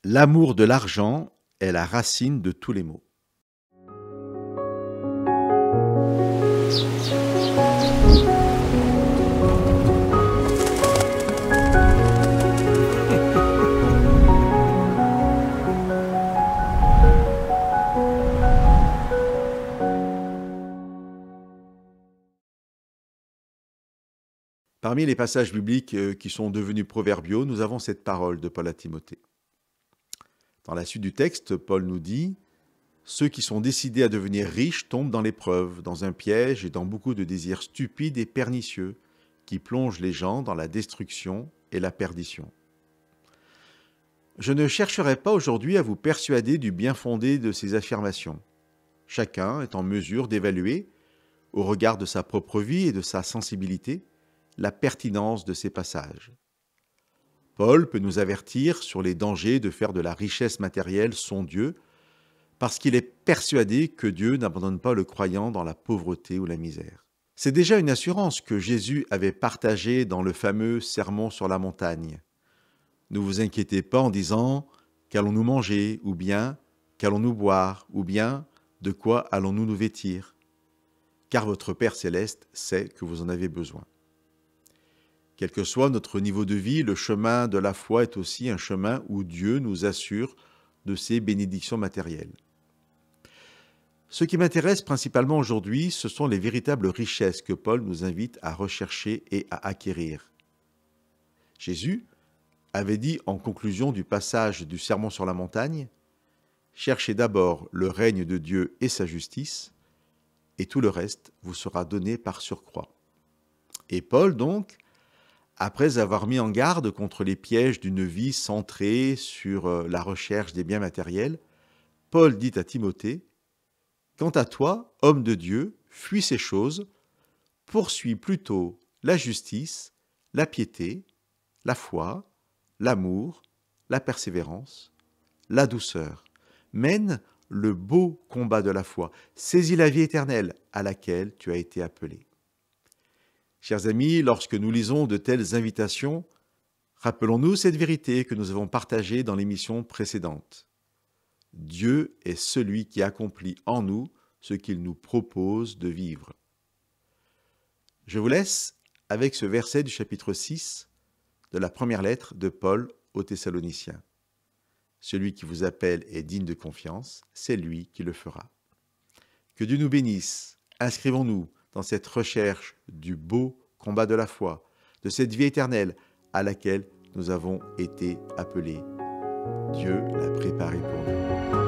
L'amour de l'argent est la racine de tous les maux. Parmi les passages bibliques qui sont devenus proverbiaux, nous avons cette parole de Paul à Timothée. Dans la suite du texte, Paul nous dit « Ceux qui sont décidés à devenir riches tombent dans l'épreuve, dans un piège et dans beaucoup de désirs stupides et pernicieux qui plongent les gens dans la destruction et la perdition. » Je ne chercherai pas aujourd'hui à vous persuader du bien fondé de ces affirmations. Chacun est en mesure d'évaluer, au regard de sa propre vie et de sa sensibilité, la pertinence de ces passages. Paul peut nous avertir sur les dangers de faire de la richesse matérielle son Dieu, parce qu'il est persuadé que Dieu n'abandonne pas le croyant dans la pauvreté ou la misère. C'est déjà une assurance que Jésus avait partagée dans le fameux Sermon sur la montagne. Ne vous inquiétez pas en disant « qu'allons-nous manger » ou bien « qu'allons-nous boire » ou bien « de quoi allons-nous nous vêtir » car votre Père céleste sait que vous en avez besoin. Quel que soit notre niveau de vie, le chemin de la foi est aussi un chemin où Dieu nous assure de ses bénédictions matérielles. Ce qui m'intéresse principalement aujourd'hui, ce sont les véritables richesses que Paul nous invite à rechercher et à acquérir. Jésus avait dit en conclusion du passage du Sermon sur la montagne « Cherchez d'abord le règne de Dieu et sa justice, et tout le reste vous sera donné par surcroît. » Et Paul, donc, après avoir mis en garde contre les pièges d'une vie centrée sur la recherche des biens matériels, Paul dit à Timothée « Quant à toi, homme de Dieu, fuis ces choses, poursuis plutôt la justice, la piété, la foi, l'amour, la persévérance, la douceur. Mène le beau combat de la foi, saisis la vie éternelle à laquelle tu as été appelé. » Chers amis, lorsque nous lisons de telles invitations, rappelons-nous cette vérité que nous avons partagée dans l'émission précédente. Dieu est celui qui accomplit en nous ce qu'il nous propose de vivre. Je vous laisse avec ce verset du chapitre 6 de la première lettre de Paul aux Thessaloniciens. Celui qui vous appelle est digne de confiance, c'est lui qui le fera. Que Dieu nous bénisse. Inscrivons-nous dans cette recherche du beau combat de la foi, de cette vie éternelle à laquelle nous avons été appelés. Dieu l'a préparée pour nous.